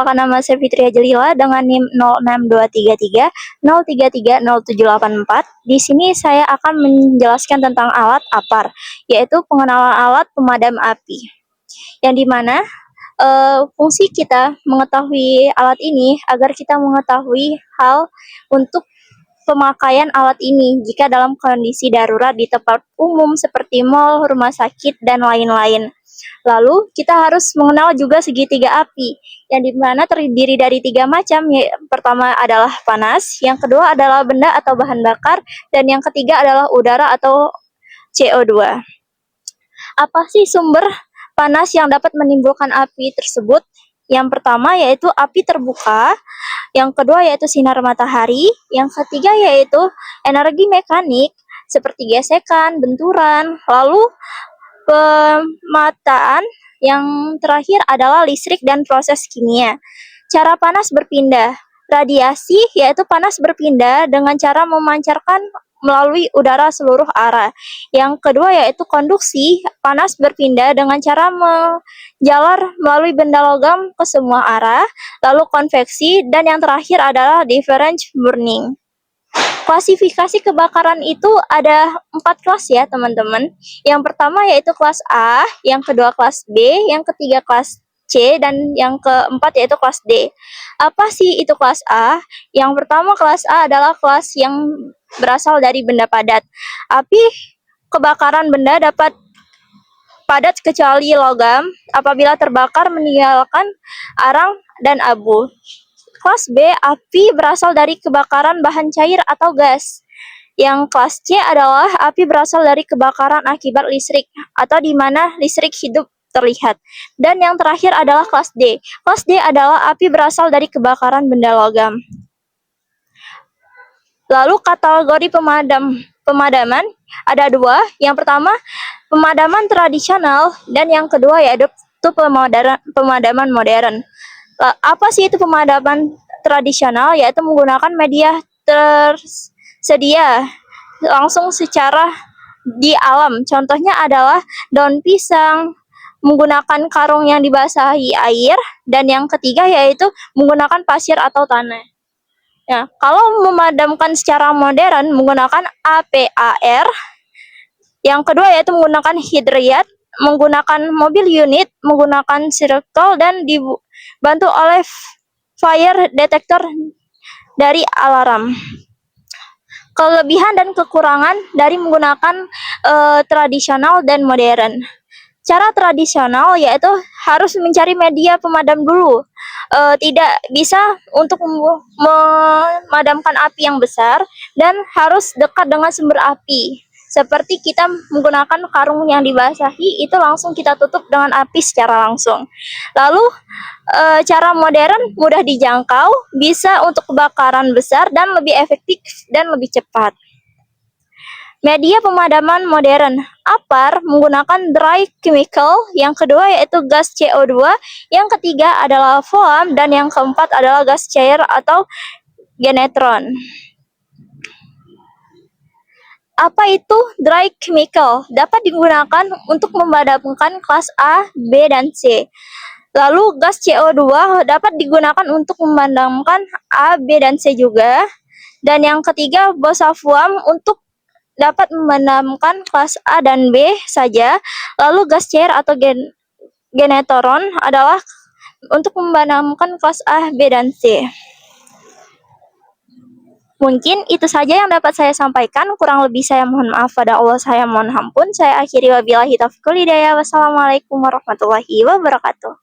Nama saya Fitria Jalila dengan NIM 06233 Di sini saya akan menjelaskan tentang alat APAR, yaitu pengenalan alat pemadam api. Yang dimana fungsi kita mengetahui alat ini agar kita mengetahui hal untuk pemakaian alat ini jika dalam kondisi darurat di tempat umum seperti mal, rumah sakit, dan lain-lain. Lalu kita harus mengenal juga segitiga api, yang dimana terdiri dari 3 macam. Yang pertama adalah panas, yang kedua adalah benda atau bahan bakar, dan yang ketiga adalah udara atau CO2. Apa sih sumber panas yang dapat menimbulkan api tersebut? Yang pertama yaitu api terbuka, yang kedua yaitu sinar matahari, yang ketiga yaitu energi mekanik seperti gesekan, benturan, lalu pemataan, yang terakhir adalah listrik dan proses kimia. Cara panas berpindah. Radiasi yaitu panas berpindah dengan cara memancarkan melalui udara seluruh arah. Yang kedua yaitu konduksi, panas berpindah dengan cara menjalar melalui benda logam ke semua arah. Lalu konveksi, dan yang terakhir adalah difference burning. Klasifikasi kebakaran itu ada 4 kelas ya teman-teman. Yang pertama yaitu kelas A, yang kedua kelas B, yang ketiga kelas C, dan yang keempat yaitu kelas D. Apa sih itu kelas A? Yang pertama kelas A adalah kelas yang berasal dari benda padat. Api kebakaran benda dapat padat kecuali logam apabila terbakar meninggalkan arang dan abu. Kelas B, api berasal dari kebakaran bahan cair atau gas. Yang kelas C adalah api berasal dari kebakaran akibat listrik atau di mana listrik hidup terlihat. Dan yang terakhir adalah kelas D. Kelas D adalah api berasal dari kebakaran benda logam. Lalu kategori pemadaman ada 2. Yang pertama pemadaman tradisional, dan yang kedua yaitu pemadaman modern. Apa sih itu pemadaman tradisional? Yaitu menggunakan media tersedia langsung secara di alam. Contohnya adalah daun pisang, menggunakan karung yang dibasahi air, dan yang ketiga yaitu menggunakan pasir atau tanah. Nah, kalau memadamkan secara modern menggunakan APAR, yang kedua yaitu menggunakan hidriat, menggunakan mobil unit, menggunakan circle, dan dibantu oleh fire detector dari alarm. Kelebihan dan kekurangan dari menggunakan tradisional dan modern. Cara tradisional yaitu harus mencari media pemadam dulu. Tidak bisa untuk memadamkan api yang besar dan harus dekat dengan sumber api. Seperti kita menggunakan karung yang dibasahi, itu langsung kita tutup dengan api secara langsung. Lalu cara modern mudah dijangkau, bisa untuk kebakaran besar dan lebih efektif dan lebih cepat. Media pemadaman modern. APAR menggunakan dry chemical, yang kedua yaitu gas CO2, yang ketiga adalah foam, dan yang keempat adalah gas cair atau genetron. Apa itu dry chemical? Dapat digunakan untuk memadamkan kelas A, B, dan C. Lalu gas CO2 dapat digunakan untuk memadamkan A, B, dan C juga. Dan yang ketiga bosafuam untuk dapat memadamkan kelas A dan B saja. Lalu gas cair atau genetron adalah untuk memadamkan kelas A, B, dan C. Mungkin itu saja yang dapat saya sampaikan. Kurang lebih saya mohon maaf, pada Allah saya mohon ampun. Saya akhiri wabillahi taufiq wal hidayah. Wassalamualaikum warahmatullahi wabarakatuh.